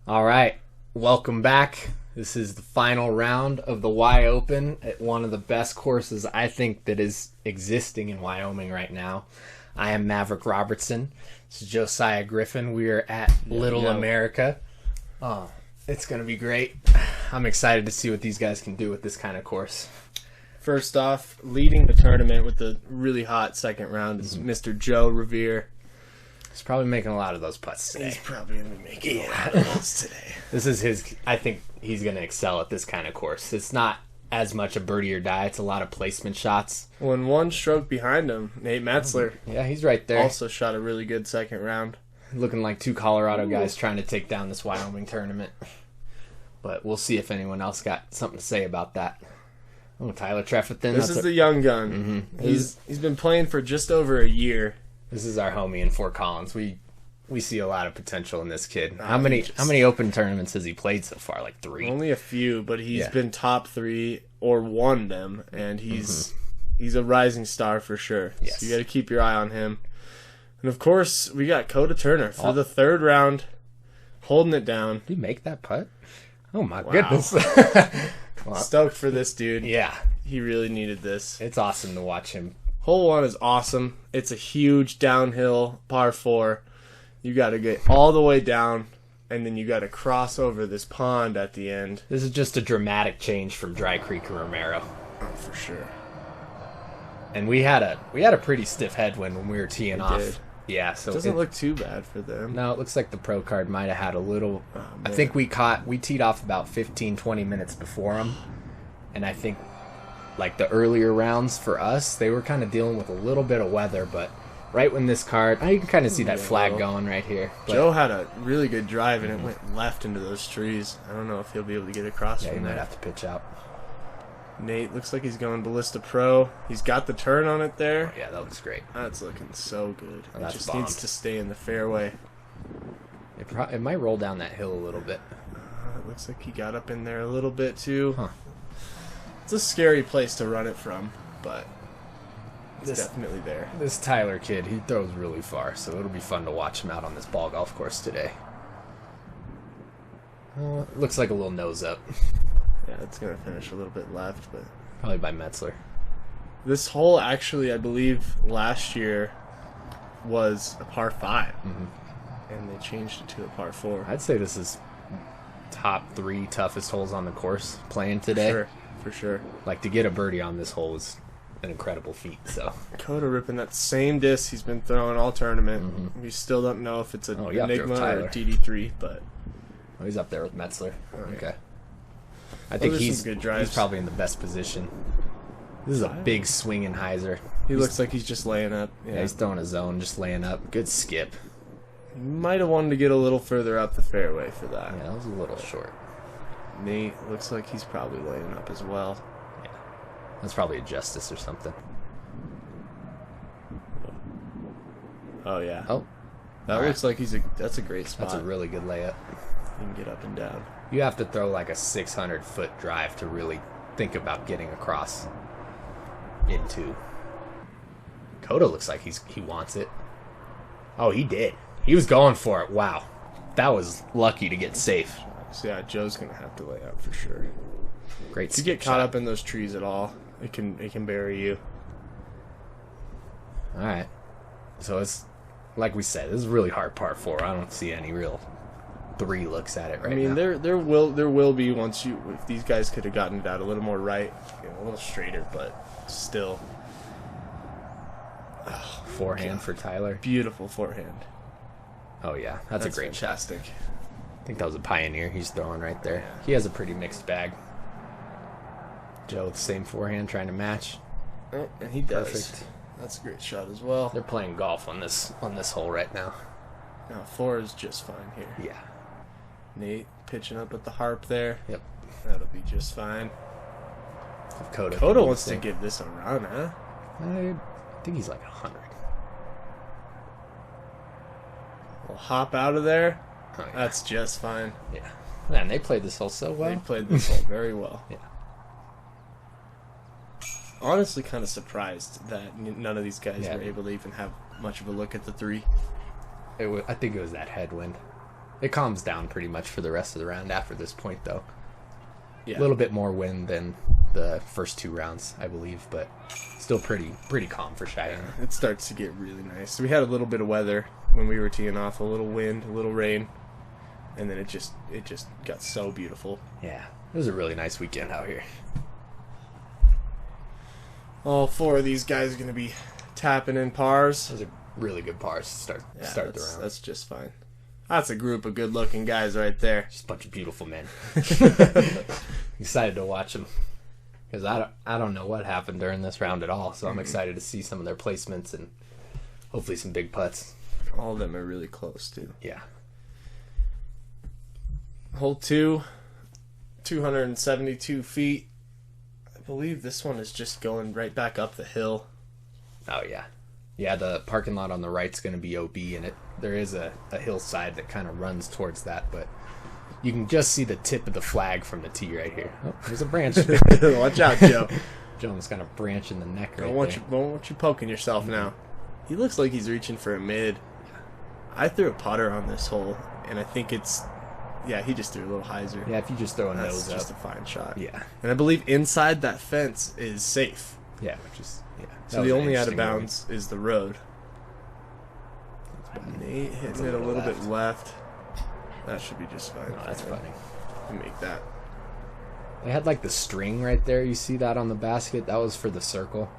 All right, welcome back. This is the final round of the WyOpen at one of the best courses I think that is existing in Wyoming right now. I am Maverick Robertson. This is Josiah Griffin. We are at Little America. Oh, it's going to be great. I'm excited to see what these guys can do with this kind of course. First off, leading the tournament with the really hot second round is Mr. Joe Rovere. He's probably making a lot of those putts today. He's probably going to be making a lot of those today. This is his. I think he's going to excel at this kind of course. It's not as much a birdie or die. It's a lot of placement shots. When one stroke behind him, Nate Metzler. Yeah, he's right there. Also shot a really good second round. Looking like two Colorado guys trying to take down this Wyoming tournament. But we'll see if anyone else got something to say about that. Oh, Tyler Trefethen. This is the young gun. Mm-hmm. He's been playing for just over a year. This is our homie in Fort Collins. We see a lot of potential in this kid. How many open tournaments has he played so far? Like 3? Only a few, but he's been top 3 or won them, and he's a rising star for sure. Yes. So you got to keep your eye on him. And of course, we got Coda Turner for the third round, holding it down. Did he make that putt? Oh my goodness! Stoked for this dude. Yeah, he really needed this. It's awesome to watch him. Hole 1 is awesome. It's a huge downhill par 4. You got to get all the way down, and then you got to cross over this pond at the end. This is just a dramatic change from Dry Creek and Romero. Oh, for sure. And we had a pretty stiff headwind when we were teeing off. Did. Yeah, so it doesn't look too bad for them. No, it looks like the pro card might have had a little. I think we teed off about 15-20 minutes before them, and I think like the earlier rounds for us, they were kind of dealing with a little bit of weather, but right when this card, you can kind of see that flag going right here. But Joe had a really good drive, and it went left into those trees. I don't know if he'll be able to get across from he there. might have to pitch out. Nate looks like he's going Ballista Pro. He's got the turn on it there. Yeah, that looks great. That's looking so good. Oh, it just needs to stay in the fairway. It might roll down that hill a little bit. It looks like he got up in there a little bit too. Huh. It's a scary place to run it from, but it's definitely there. This Tyler kid, he throws really far, so it'll be fun to watch him out on this ball golf course today. Looks like a little nose up. Yeah, it's going to finish a little bit left, but probably by Metzler. This hole actually, I believe, last year was a par 5, and they changed it to a par 4. I'd say this is top 3 toughest holes on the course playing today. For sure. Like, to get a birdie on this hole is an incredible feat. So Coda ripping that same disc he's been throwing all tournament. We still don't know if it's an Enigma or a DD3, but he's up there with Metzler. Okay. I Those think he's probably in the best position. This is a big swinging hyzer. He looks like he's just laying up. Yeah, he's throwing a zone, just laying up. Good skip. He might have wanted to get a little further up the fairway for that. Yeah, that was a little short. Nate looks like he's probably laying up as well. Yeah, that's probably a Justice or something. Oh yeah. Oh, that looks like that's a great spot. That's a really good layup. You can get up and down. You have to throw like a 600-foot drive to really think about getting across into. Coda looks like he wants it. Oh, he did. He was going for it. Wow, that was lucky to get safe. So yeah, Joe's gonna have to lay up for sure. Great. If you get caught up in those trees at all, it can bury you. All right. So it's like we said, this is a really hard par 4. I don't see any real 3 looks at it right now. I mean, there will be if these guys could have gotten it out a little more right, a little straighter, but still. Forehand for Tyler. Beautiful forehand. Oh yeah, that's a great fantastic shot. I think that was a Pioneer he's throwing right there. Yeah. He has a pretty mixed bag. Joe with the same forehand trying to match. And he does. Perfect. That's a great shot as well. They're playing golf on this hole right now. Now 4 is just fine here. Yeah. Nate pitching up at the harp there. Yep. That'll be just fine. Coda wants to give this a run, huh? I think he's like 100. We'll hop out of there. Oh, yeah. That's just fine. Yeah. Man, they played this hole so well. They played this hole very well. Yeah. Honestly, kind of surprised that none of these guys were able to even have much of a look at the 3. I think it was that headwind. It calms down pretty much for the rest of the round after this point, though. Yeah. A little bit more wind than the first 2 rounds, I believe, but still pretty calm for Cheyenne. It starts to get really nice. We had a little bit of weather when we were teeing off, a little wind, a little rain, and then it just got so beautiful. Yeah, it was a really nice weekend out here. All 4 of these guys are going to be tapping in pars. Those are really good pars to start the round. That's just fine. That's a group of good-looking guys right there. Just a bunch of beautiful men. Excited to watch them. Because I don't know what happened during this round at all, so I'm excited to see some of their placements and hopefully some big putts. All of them are really close, too. Yeah. Hole 2, 272 feet. I believe this one is just going right back up the hill. Oh, yeah. Yeah, the parking lot on the right's going to be OB, and there is a hillside that kind of runs towards that, but you can just see the tip of the flag from the tee right here. Oh, there's a branch. Watch out, Joe. Joe's got a branch in the neck right Don't want you poking yourself now. He looks like he's reaching for a mid. I threw a putter on this hole, and I think it's... Yeah, he just threw a little hyzer. Yeah, if you just throw a That's nose just up. a fine shot. Yeah. And I believe inside that fence is safe. Yeah, which is... Yeah. So the only out of bounds is the road. Nate hitting it a little bit left. That should be just fine. Oh, that's funny. You make that. They had like the string right there. You see that on the basket? That was for the circle.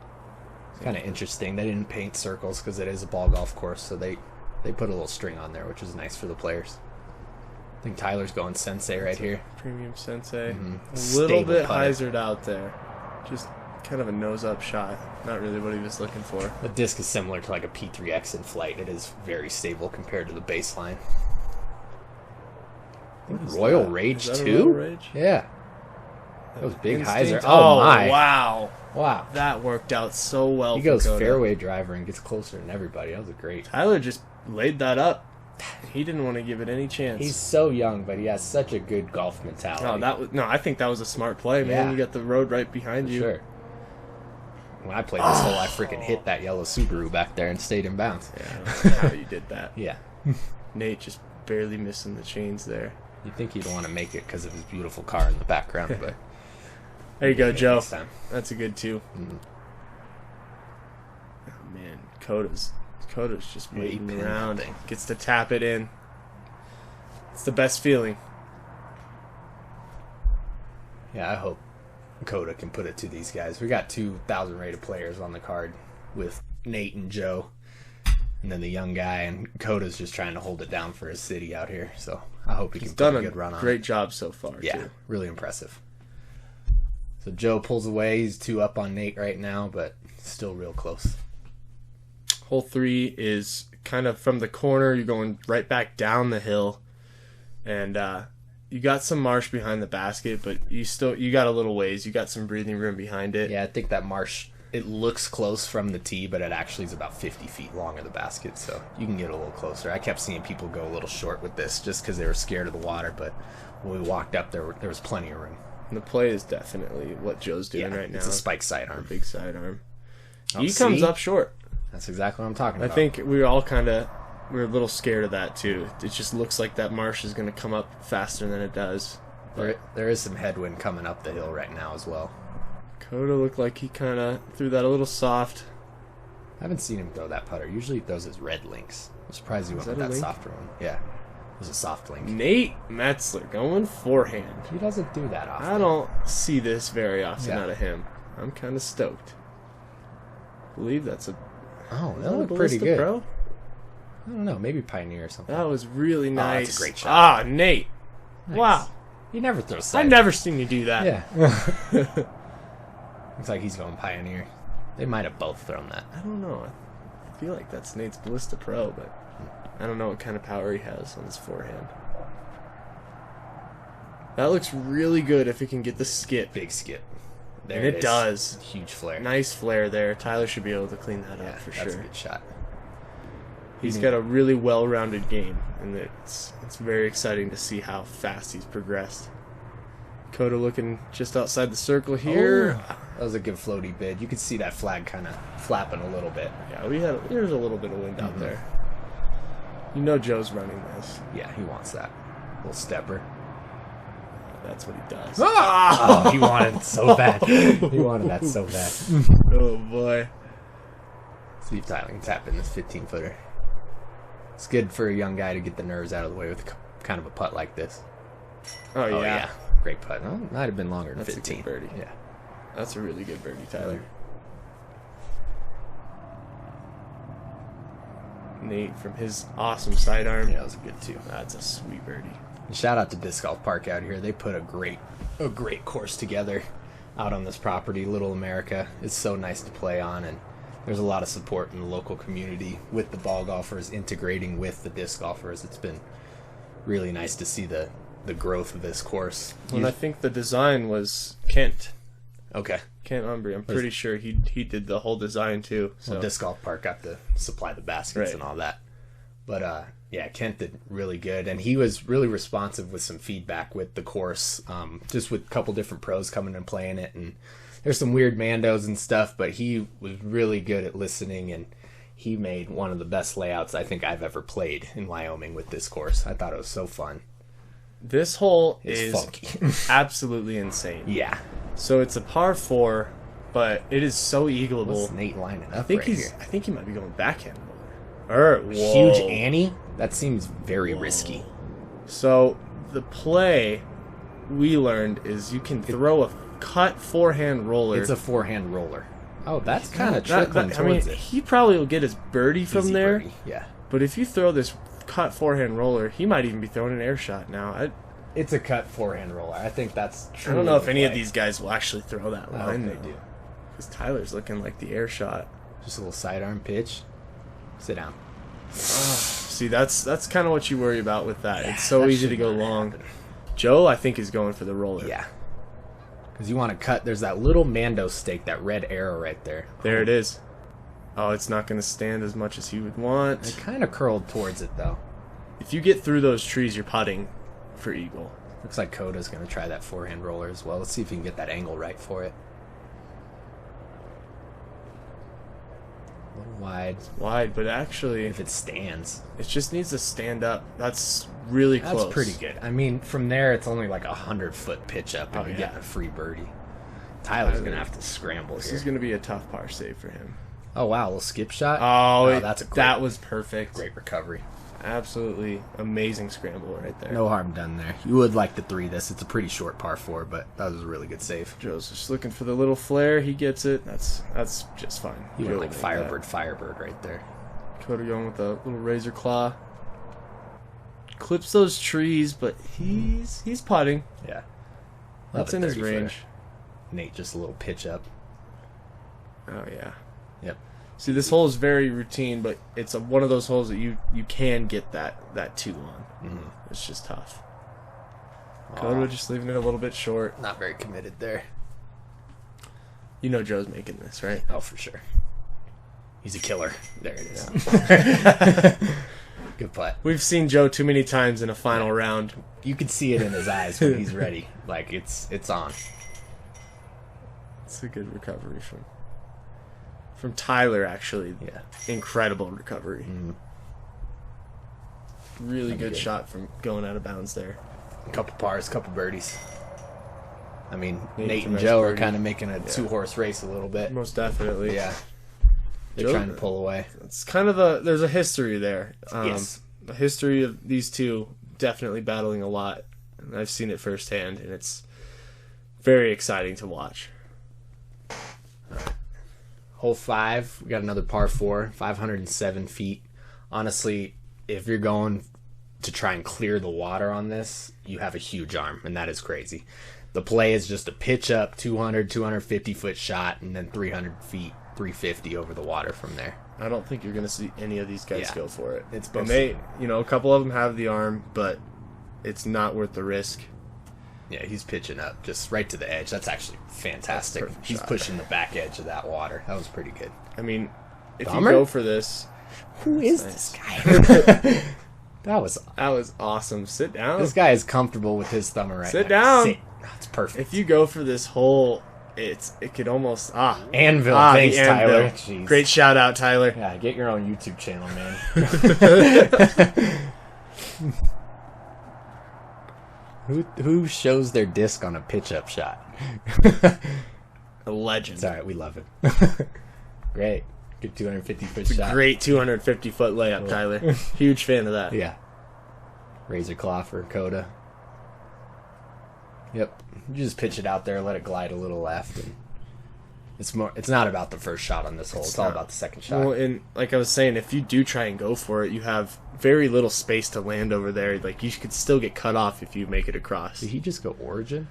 It's kind of interesting. They didn't paint circles because it is a ball golf course, so they put a little string on there, which is nice for the players. I think Tyler's going sensei right here. Premium sensei. Mm-hmm. A little Stable bit putter. hyzered out there. Just kind of a nose-up shot. Not really what he was looking for. The disc is similar to like a P3X in flight. It is very stable compared to the baseline. Royal that? Rage Is that a 2? Royal Rage? Yeah. That was big Instinct. hyzer. Oh, Oh, my. wow. Wow. That worked out so well. He for goes Coda. fairway driver and gets closer than everybody. That was a great. Tyler just laid that up. He didn't want to give it any chance. He's so young, but he has such a good golf mentality. I think that was a smart play, man. Yeah. You got the road right behind you. Sure. When I played this hole, I freaking hit that yellow Subaru back there and stayed in bounds. Yeah, I don't know how you did that. Yeah. Nate just barely missing the chains there. You'd think he'd want to make it because of his beautiful car in the background, but There you go, maybe Joe. next time. That's a good 2. Mhm. Oh, man. Coda's just waiting Pin that around. thing. Gets to tap it in. It's the best feeling. Yeah, I hope Coda can put it to these guys. We got 2,000 rated players on the card with Nate and Joe, and then the young guy, and Coda's just trying to hold it down for his city out here. So I hope he can put Done a a good run on great it. job so far, Yeah, too. really impressive. So Joe pulls away. He's 2 up on Nate right now, but still real close. Hole 3 is kind of from the corner. You're going right back down the hill, and you got some marsh behind the basket, but you got a little ways. You got some breathing room behind it. Yeah, I think that marsh, it looks close from the tee, but it actually is about 50 feet long of the basket, so you can get a little closer. I kept seeing people go a little short with this just because they were scared of the water, but when we walked up, there was plenty of room. And the play is definitely what Joe's doing right now. It's a spike sidearm. Big sidearm. Oh, He comes see? up short. That's exactly what I'm talking I about. think we were a little scared of that too. It just looks like that marsh is going to come up faster than it does. there is some headwind coming up the hill right now as well. Coda looked like he kind of threw that a little soft. I haven't seen him throw that putter. Usually he throws his red links. I'm surprised he went with that a that link? softer one. Yeah, it was a soft link. Nate Metzler going forehand. He doesn't do that often. I don't see this very often Yeah. out of him. I'm kind of stoked. I believe that's a Oh, is that a looked pretty Ballista good. Pro? I don't know, maybe Pioneer or something. That was really nice. that's a great shot. Nate. Nice. Wow. He never throws I've side. never seen you do that. Yeah. Looks like he's going Pioneer. They might have both thrown that. I don't know. I feel like that's Nate's Ballista Pro, but I don't know what kind of power he has on his forehand. That looks really good if he can get the skip. Big skip. And it is. does. Huge flare. Nice flare there. Tyler should be able to clean that Yeah, up for that's sure. a good shot. He's got a really well-rounded game, and it's very exciting to see how fast he's progressed. Coda looking just outside the circle here. Oh, that was a good floaty bid. You could see that flag kind of flapping a little bit. Yeah, there's a little bit of wind out there. You know Joe's running this. Yeah, he wants that. Little stepper. That's what he does. Oh, he wanted it so bad. He wanted that so bad. Oh, boy. See if Tyler can tap in this 15-footer. It's good for a young guy to get the nerves out of the way with kind of a putt like this. Oh, yeah. Great putt. Oh, might have been longer than That's 15. a good birdie. Yeah. That's a really good birdie, Tyler. Nate from his awesome sidearm. Yeah, that was a good too. That's a sweet birdie. And shout out to Disc Golf Park out here. They put a great course together out on this property, Little America. It's so nice to play on, and there's a lot of support in the local community with the ball golfers integrating with the disc golfers. It's been really nice to see the growth of this course. And I think the design was Kent. Okay. Kent Umbry. I'm pretty sure he did the whole design too. So Well, Disc Golf Park got to supply the baskets and all that. But yeah, Kent did really good, and he was really responsive with some feedback with the course, just with a couple different pros coming and playing it. And there's some weird mandos and stuff, but he was really good at listening, and he made one of the best layouts I think I've ever played in Wyoming with this course. I thought it was so fun. This hole It's is funky. absolutely insane. Yeah. So it's a par 4, but it is so eagleable. What's Nate lining up I think right here? I think he might be going backhand roller. Huge Annie? That seems very risky. So the play we learned is you can throw a cut forehand roller. It's a forehand roller. Oh, that's kind of trickling I mean, towards it. he probably will get his birdie from Easy there. birdie, yeah. But if you throw this cut forehand roller, he might even be throwing an air shot now. It's a cut forehand roller. I think that's true. I don't know if any of these guys will actually throw that I line. hope they do. Because Tyler's looking like the air shot. Just a little sidearm pitch. Sit down. See, that's kind of what you worry about with that. Yeah, It's so that easy to should go not long. happen. Joe, I think, is going for the roller. Yeah. Because you want to cut. There's that little Mando stake, that red arrow right there. There it is. Oh, it's not going to stand as much as he would want. It kind of curled towards it, though. If you get through those trees, you're putting for eagle. Looks like Coda's going to try that forehand roller as well. Let's see if he can get that angle right for it. A little wide. Wide, but actually, If it stands. it just needs to stand up. That's really close. That's pretty good. I mean, from there, it's only like 100-foot pitch up, and Oh, you're yeah. getting a free birdie. Tyler's going to have to scramble This here. is going to be a tough par save for him. Oh, wow. A little skip shot. Oh, that's a great, that was perfect. great recovery. Absolutely amazing scramble right there. No harm done there. You would like to 3 this. It's a pretty short par 4, but that was a really good save. Joe's just looking for the little flare. He gets it. That's just fine. You Joe went will like make Firebird right there. that. Coda going with a little razor claw. Clips those trees, but he's putting. Yeah. That's in his range. Nate, just a little pitch up. Oh yeah. Yep. See, this hole is very routine, but it's one of those holes that you can get that 2 on. Mm-hmm. It's just tough. Coda just leaving it a little bit short. Not very committed there. You know Joe's making this, right? Oh, for sure. He's a killer. There it is. Good putt. We've seen Joe too many times in a final round. You can see it in his eyes when he's ready. Like, it's on. It's a good recovery from Tyler, actually. Yeah. Incredible recovery. Mm. Really That'd be good good. shot from going out of bounds there. A couple pars, couple birdies. I mean, Nate Nate can and nice Joe are birdie. kind of making a 2-horse race a little bit. Most definitely. Yeah. They're Joe- trying to pull away. It's kind of there's a history there. Yes. A history of these two definitely battling a lot. And I've seen it firsthand, and it's very exciting to watch. Hole 5, we got another par 4, 507 feet. Honestly, if you're going to try and clear the water on this, you have a huge arm, and that is crazy. The play is just a pitch up, 200, 250-foot shot, and then 300 feet, 350 over the water from there. I don't think you're going to see any of these guys Yeah. go for it. It's And they, a couple of them have the arm, but it's not worth the risk. Yeah, he's pitching up just right to the edge. That's actually fantastic. That's a perfect He's shot. pushing the back edge of that water. That was pretty good. I mean, if Dahmer? you go for this, Who is nice. this guy? that was awesome. Sit down. This guy is comfortable with his thumb right now. Sit down. Sit. That's perfect. If you go for this hole it could almost Anvil. the Thanks, Tyler. Anvil. Jeez. Great shout out, Tyler. Yeah, get your own YouTube channel, man. Who shows their disc on a pitch-up shot? A legend. It's all right. We love him. Great. Good 250-foot shot. Great 250-foot layup, Tyler. Huge fan of that. Yeah. Razor claw for Coda. Yep. You just pitch it out there, let it glide a little left. And it's not about the first shot on this hole. It's all about the second shot. Well, and like I was saying, if you do try and go for it, you have very little space to land over there. Like, you could still get cut off if you make it across. Did he just go origin?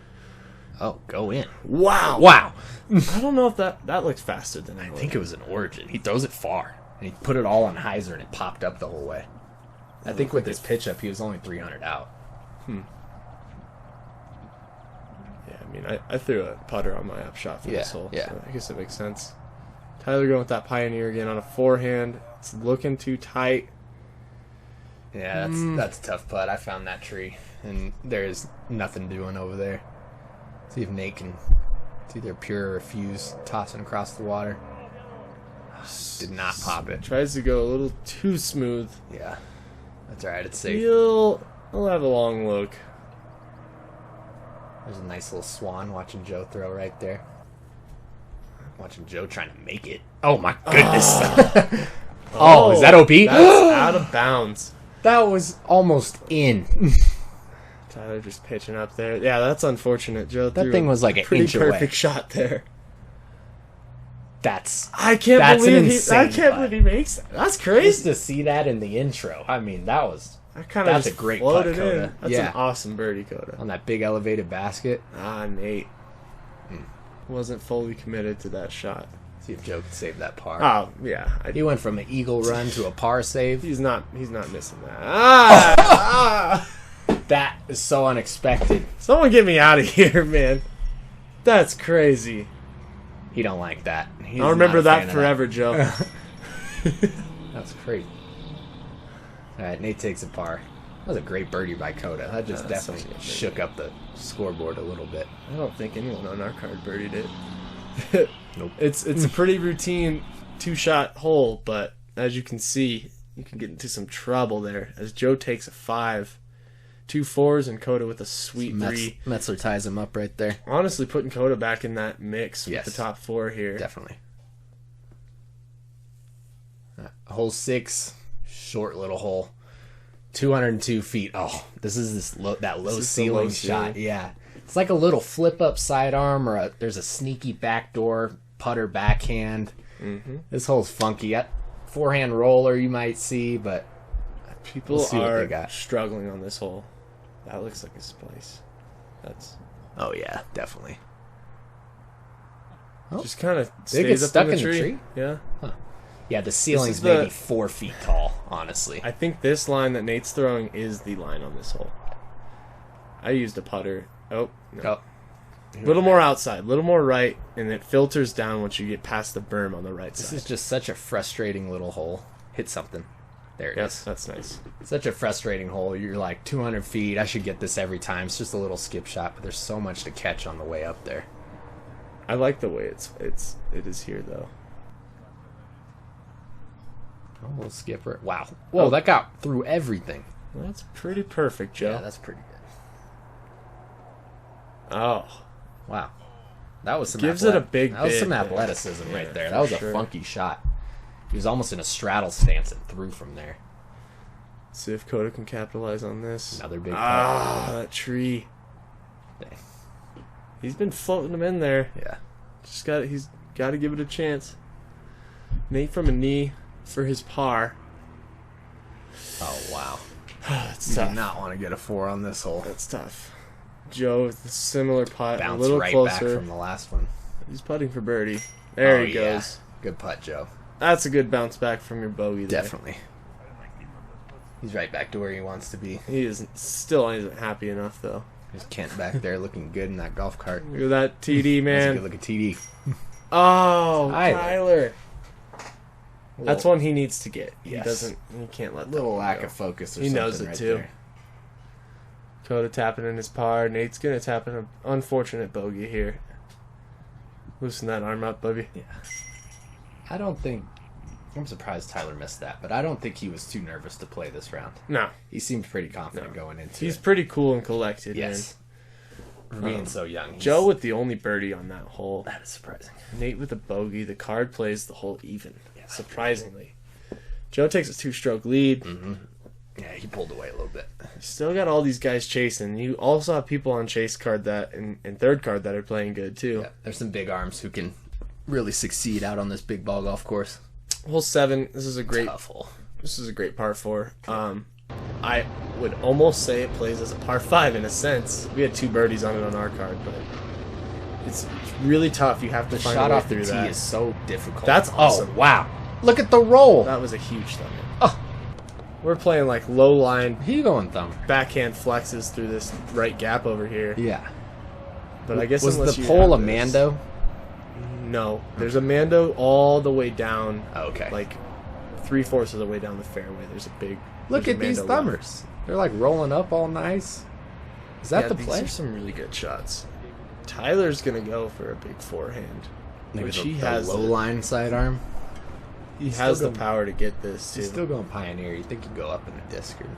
Oh, go in. Wow. Wow. I don't know if that looks faster than I think it was an origin. He throws it far. And he put it all on hyzer and it popped up the whole way. I think with his pitch up, he was only 300 out. Yeah, I mean, I threw a putter on my upshot for this hole. Yeah. So I guess it makes sense. Tyler going with that Pioneer again on a forehand. It's looking too tight. Yeah, that's a tough putt. I found that tree, and there's nothing doing over there. See if Nate can. It's either pure or fuse tossing across the water. Did not pop it. Tries to go a little too smooth. Yeah, that's all right. It's safe. He'll have a long look. There's a nice little swan watching Joe throw right there. Watching Joe trying to make it. Oh my goodness! Oh, is that OP? That's out of bounds. That was almost in. Tyler just pitching up there. Yeah, that's unfortunate. Joe That threw thing was like an pretty inch perfect away. shot there. I can't believe he makes that. That's Just crazy. to see that in the intro. I mean, that's That's a great putt, Coda. That's Yeah. an awesome birdie, Coda. On that big elevated basket. Nate wasn't fully committed to that shot. See if Joe can save that par. Oh yeah, He went from an eagle run to a par save. he's not missing that. That is so unexpected. Someone get me out of here, man. That's crazy. He don't like that. He's I'll remember not a fan that of forever, Joe. That's crazy. All right, Nate takes a par. That was a great birdie by Coda. That just that's definitely such a good shook up the scoreboard a little bit. I don't think anyone on our card birdied it. Nope. It's a pretty routine 2-shot hole, but as you can see, you can get into some trouble there as Joe takes a 5. 2 4s and Coda with a sweet 3. Metzler ties him up right there. Honestly, putting Coda back in that mix with Yes. the top 4 here. Definitely. Hole 6, short little hole. 202 feet. Oh, this is that low ceiling shot. Yeah. It's like a little flip up sidearm or there's a sneaky backdoor putter backhand. Mm-hmm. This hole's funky. Forehand roller you might see, but People we'll see what they are got. struggling on this hole. That looks like a splice. That's oh yeah, definitely. Oh. just kind of Did it get stays up stuck in the tree. Yeah. Yeah, the ceiling's is the- maybe 4 feet tall, honestly. I think this line that Nate's throwing is the line on this hole. I used a putter. Oh, no. Oh. A little more outside, a little more right, and it filters down once you get past the berm on the right This side. is just such a frustrating little hole. Hit something. There it Yes, is. that's nice. Such a frustrating hole. You're like 200 feet. I should get this every time. It's just a little skip shot, but there's so much to catch on the way up there. I like the way it is here though. Oh, we'll skip it. Wow. Whoa, that got through everything. Well, that's pretty perfect, Joe. Yeah, that's pretty good. Oh, Wow. That was some Gives it a big That was bid some there. athleticism right Yeah, there. for That was a sure. funky shot. He was almost in a straddle stance and threw from there. see if Coda can capitalize on this. Another big that tree. Dang. He's been floating them in there. Yeah. He's got to give it a chance. Nate from a knee for his par. Oh, wow. That's You do tough. not want to get a 4 on this hole. That's tough. Joe with a similar putt, a Bounce little right closer. back from the last one. He's putting for birdie. There he yeah. goes. Good putt, Joe. That's a good bounce back from your bogey there. Definitely. He's right back to where he wants to be. He still isn't happy enough though. There's Kent back there looking good in that golf cart. Look at that TD, That's a man. good looking TD. Oh, Tyler. Tyler. That's one he needs to get. Yes. He can't let A that little one lack go. of focus or He something knows it right too. there. Coda tapping in his par. Nate's gonna tap in an unfortunate bogey here. Loosen that arm up, baby. Yeah. I don't think... I'm surprised Tyler missed that, but I don't think he was too nervous to play this round. No. He seemed pretty confident going into it. He's pretty cool and collected, Yes. For being so young. Joe with the only birdie on that hole. That is surprising. Nate with a bogey. The card plays the hole even, surprisingly. Joe takes a 2-stroke lead. Mm-hmm. Yeah, he pulled away a little bit. Still got all these guys chasing. You also have people on chase card that and third card that are playing good, too. Yeah, there's some big arms who can really succeed out on this big ball golf course. Hole 7. This is a great Tough hole. This is a great par 4. I would almost say it plays as a par 5 in a sense. We had 2 birdies on it on our card, but it's really tough. You have to find Shot a way off the through tee that. is so difficult. That's awesome. Oh, wow. Look at the roll. That was a huge thumb. Oh. We're playing like low line He going thumb. backhand flexes through this right gap over here. Yeah. But I guess was unless the you pole a have this- Mando? No, there's a Mando all the way down. Oh, okay. Like 3/4 of the way down the fairway. There's a big. Look there's at a these Mando line. thumbers. They're like rolling up all nice. Is that Yeah, the these play? are some really good shots. Tyler's gonna go for a big forehand, Maybe which the, he the has. low line sidearm. He He's has still the going- power to get this too. He's still going Pioneer. You think he'd go up in the disc, or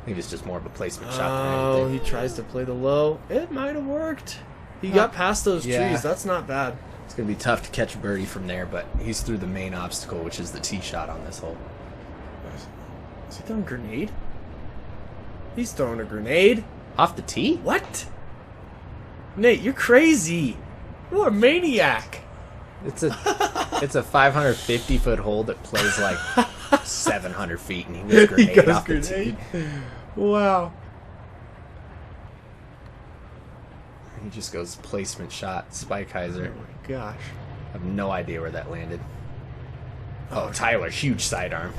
maybe it's just more of a placement shot Oh, than he anything. tries to play the low. It might have worked. He got past those Yeah. trees. That's not bad. It's gonna be tough to catch a birdie from there, but he's through the main obstacle, which is the tee shot on this hole. Is he throwing a grenade? He's throwing a grenade. Off the tee? What? Nate, you're crazy. You're a maniac. It's a 550-foot hole that plays like 700 feet, and he was grenade goes off grenade. the tee. Wow. He just goes placement shot, Spikeiser. Oh my gosh. I have no idea where that landed. Oh, Tyler, huge sidearm.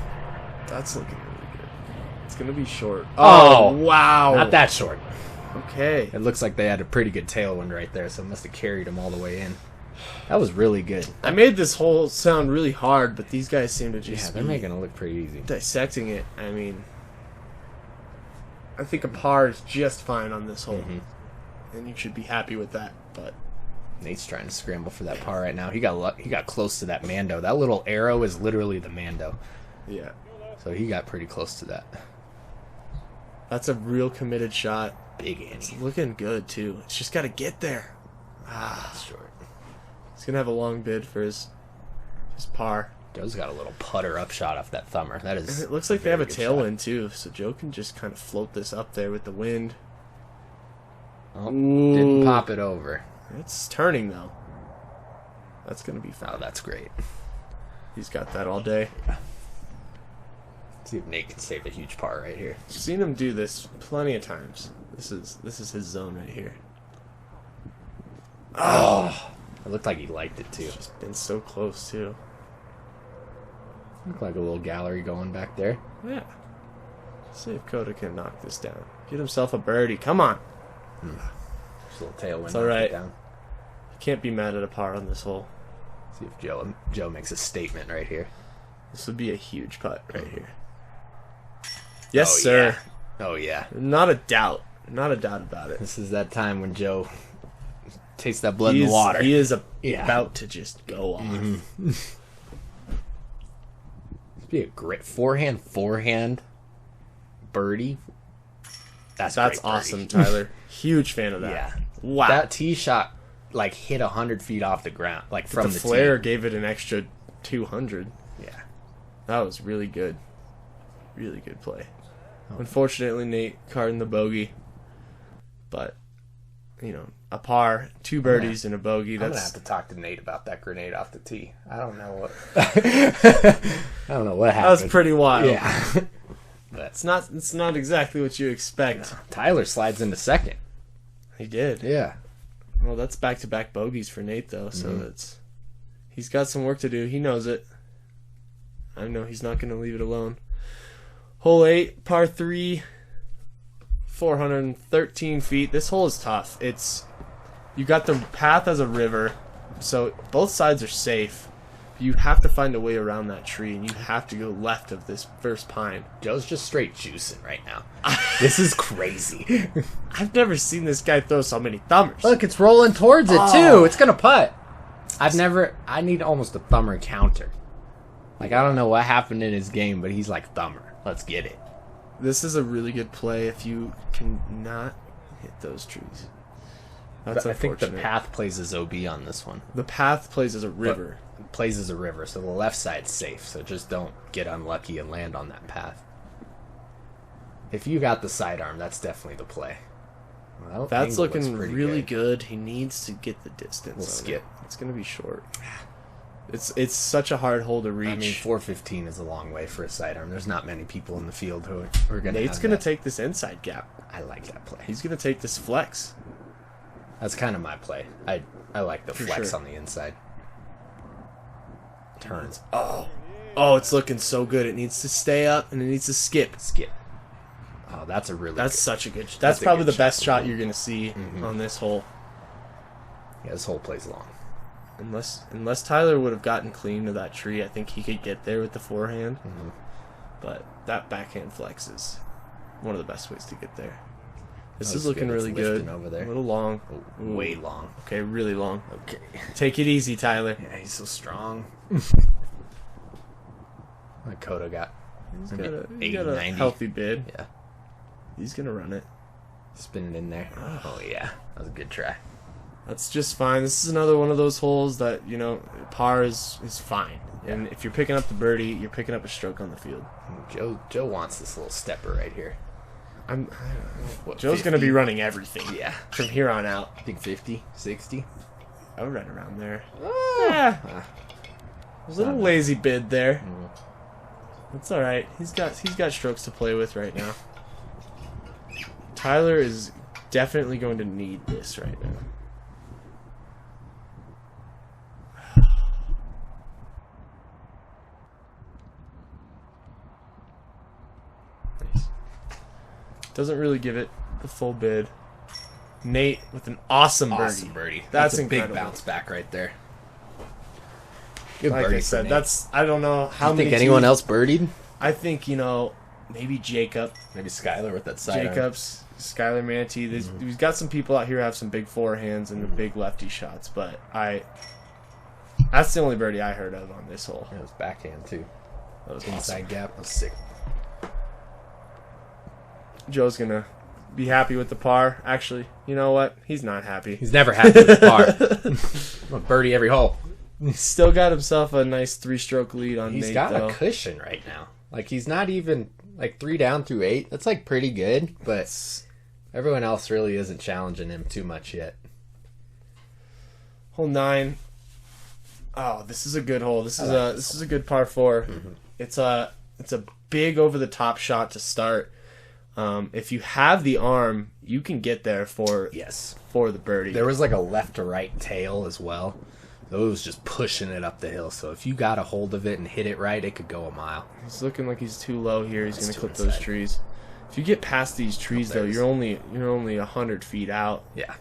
That's looking really good. It's gonna be short. Oh, wow. Not that short. Okay. It looks like they had a pretty good tailwind right there, so it must have carried him all the way in. That was really good. I made this hole sound really hard, but these guys seem to Yeah, just they're be making it look pretty easy. dissecting it. I mean, I think a par is just fine on this hole, and you should be happy with that. But Nate's trying to scramble for that par right now. He got close to that Mando. That little arrow is literally the Mando. yeah, So he got pretty close to that. that's a real committed shot. Big It's Annie. looking good too. It's just got to get there. That's short. He's gonna have a long bid for his par. Joe's got a little putter up shot off that thumber. That And is. it looks like they have a very good shot. tailwind too, so Joe can just kind of float this up there with the wind. Oh, Ooh. didn't pop it over. It's turning though. That's gonna be Oh, fun. that's great. He's got that all day. See if Nate can save a huge par right here. Seen him do this plenty of times. This is his zone right here. Oh, it looked like he liked it too. Just been so close too. Looked like a little gallery going back there. Yeah. See if Coda can knock this down. Get himself a birdie. Come on. Just a little tailwind. It's all right. Down. Can't be mad at a par on this hole. See if Joe makes a statement right here. This would be a huge putt right here. Yes, Oh, sir. yeah. Oh yeah. Not a doubt. Not a doubt about it. This is that time when Joe tastes that blood in the water. He is Yeah. about to just go off. This would be a great forehand birdie. That's That's great birdie. awesome, Tyler. Huge fan of that. Yeah. Wow. That tee shot like hit 100 feet off the ground, like from the the flare tee. gave it an extra 200. Yeah. That was really good. Really good play. Oh. Unfortunately, Nate carding the bogey. But, you know, a par, 2 birdies and a bogey. I'm gonna That's have to talk to Nate about that grenade off the tee. I don't know what. I don't know what that happened. was pretty wild. Yeah. It's not exactly what you expect. Tyler slides into second. He did. Yeah. Well, that's back-to-back bogeys for Nate, though, so that's he's got some work to do. He knows it. I know he's not going to leave it alone. Hole 8, par 3, 413 feet. This hole is tough. You got the path as a river, so both sides are safe. You have to find a way around that tree, and you have to go left of this first pine. Joe's just straight juicing right now. This is crazy. I've never seen this guy throw so many thumbers. Look, it's rolling towards it, too. It's going to putt. I need almost a thumber counter. Like, I don't know what happened in his game, but he's like, thumber. Let's get it. This is a really good play if you can not hit those trees. That's I think the unfortunate. path plays as OB on this one. The path plays as a river. It plays as a river, so the left side's safe. So just don't get unlucky and land on that path. If you got the sidearm, that's definitely the play. Well, That's angle looks looking pretty really good. He needs to get the distance. We'll on skip. it. It's going to be short. It's such a hard hole to reach. I mean, 415 is a long way for a sidearm. There's not many people in the field who are going to. Nate's going to take this inside gap. I like that play. He's going to take this flex. That's kind of my play. I like the For flex sure. on the inside. Turns. Oh, it's looking so good. It needs to stay up and it needs to skip. Skip. Oh, that's a really. That's good. such a good. That's That's a probably good the best shot. shot you're going to see on this hole. Yeah, this whole play's long. Unless Tyler would have gotten clean to that tree, I think he could get there with the forehand. But that backhand flex is one of the best ways to get there. This That is was looking good. It's really good. lifting over there. A little long. Oh, way long. Okay, really long. Okay. Take it easy, Tyler. Yeah, he's so strong. My Coda got. He's I got mean, a, 80, he's got a 90. healthy bid. Yeah. He's going to run it. Spinning in there. Oh, yeah. That was a good try. That's just fine. This is another one of those holes that, you know, par is fine. Yeah. And if you're picking up the birdie, you're picking up a stroke on the field. Joe wants this little stepper right here. What, Joe's going to 50? be running everything. Yeah. From here on out. I think 50, 60. I would run around there. Ah. A little lazy bid there. Mm. That's all right. He's got strokes to play with right now. Tyler is definitely going to need this right now. Nice. Doesn't really give it the full bid. Nate with an awesome birdie. Awesome birdie. That's a incredible. big bounce back right there. Good Like birdie I for said, Nate. I don't know how Do you many. think anyone else birdied? I think, maybe Jacob. Maybe Skylar with that sidearm. Jacobs, Skylar Manatee. We've got some people out here who have some big forehands and the big lefty shots, but that's the only birdie I heard of on this hole. Yeah, it was backhand too. That was Inside awesome. gap. That was sick. Joe's gonna be happy with the par. Actually, you know what? He's not happy. He's never happy with par. I'm a birdie every hole. He's still got himself a nice 3-stroke lead on He's Nate, got though. a cushion right now. Like, he's not even, 3 down through 8. That's, pretty good, but everyone else really isn't challenging him too much yet. Hole 9. Oh, this is a good hole. This is a good par 4. Mm-hmm. It's a big over the top shot to start. If you have the arm, you can get there for the birdie. There was, a left to right tail as well. So it was just pushing it up the hill. So if you got a hold of it and hit it right, it could go a mile. He's looking like he's too low here. He's That's going to too clip those inside. trees. If you get past these trees, though, there's- you're only 100 feet out. Yeah.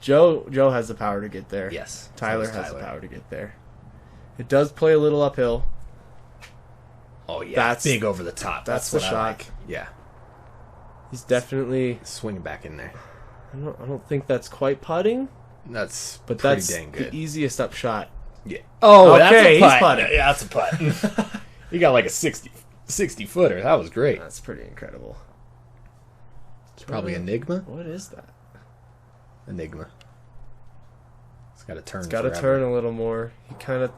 Joe has the power to get there. Yes. Tyler So does has the power to get there. It does play a little uphill. Oh, yeah. That's- big over the top. that's That's the what I shot. like. Yeah. He's definitely. Swinging back in there. I don't think that's quite putting, That's but pretty that's dang good. the easiest up shot. Yeah. Oh, Okay, he's that's a putt. putting. Yeah, that's a putt. He got a 60 footer. That was great. That's pretty incredible. It's probably Enigma. What is that? Enigma. It's got to turn. It's got to forever. turn a little more. He kind of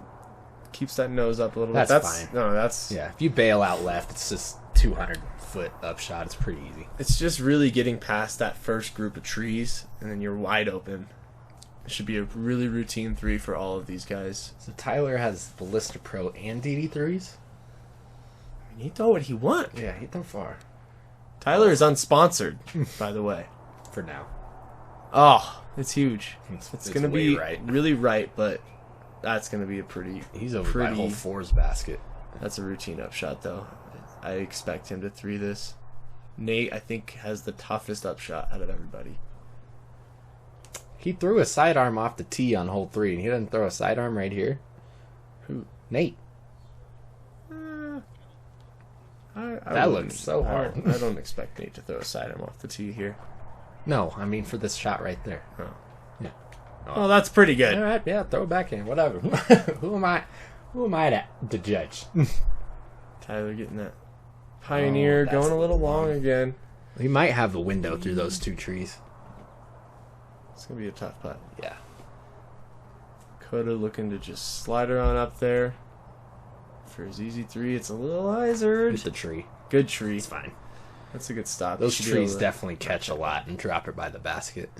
keeps that nose up a little bit. That's fine. No, that's Yeah, if you bail out left, it's just 200-foot upshot. It's pretty easy. It's just really getting past that first group of trees, and then you're wide open. It should be a really routine 3 for all of these guys. So Tyler has Ballista Pro and DD3s. I mean, he throw what he want. Yeah, hit them far Tyler is unsponsored, by the way. for now. Oh, it's huge. It's going to way be right. really right, but that's going to be a pretty. He's over by pretty, hole 4's basket. That's a routine upshot, though. I expect him to 3 this. Nate, I think, has the toughest upshot out of everybody. He threw a sidearm off the tee on hole 3, and he doesn't throw a sidearm right here. Who? Nate. That wouldn't- looks so hard. I don't expect Nate to throw a sidearm off the tee here. No, I mean for this shot right there. Oh. Yeah. Oh, that's pretty good. All right, yeah, throw it back in, whatever. Who am I? Who am I to judge? Tyler getting that Pioneer going a little long again. He might have a window through those two trees. It's gonna be a tough putt. Yeah. Coda looking to just slide her on up there for his easy 3. It's a little hyzered. Hit the tree. Good tree. It's fine. That's a good stop. Those trees definitely catch a lot and drop it by the basket.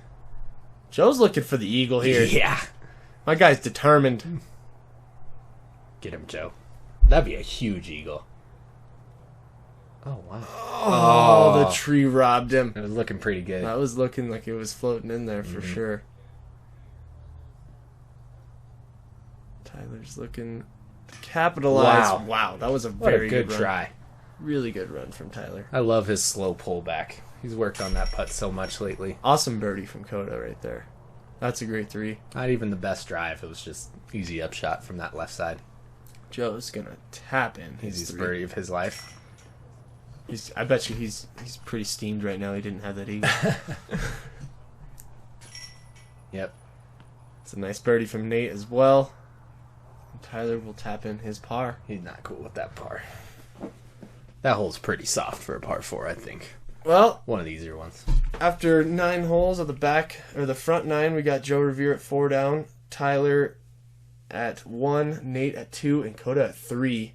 Joe's looking for the eagle here. Yeah. My guy's determined. Get him, Joe. That'd be a huge eagle. Oh, wow. Oh, the tree robbed him. It was looking pretty good. That was looking like it was floating in there for sure. Tyler's looking to capitalize. Wow, that was a very good run. try. Really good run from Tyler. I love his slow pullback. He's worked on that putt so much lately. Awesome birdie from Coda right there. That's a great 3. Not even the best drive. It was just easy upshot from that left side. Joe's gonna tap in his Easiest 3. birdie of his life. I bet you he's pretty steamed right now. He didn't have that eagle. Yep. It's a nice birdie from Nate as well. And Tyler will tap in his par. He's not cool with that par. That hole's pretty soft for a par 4, I think. Well, One of the easier ones. after 9 holes at the back, or the front 9, we got Joe Rovere at 4 down, Tyler at 1, Nate at 2, and Coda at 3.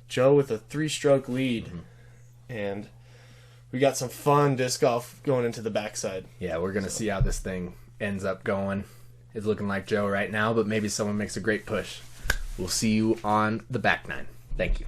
Joe with a 3-stroke lead. And we got some fun disc golf going into the backside. Yeah, we're going to see how this thing ends up going. It's looking like Joe right now, but maybe someone makes a great push. We'll see you on the back 9. Thank you.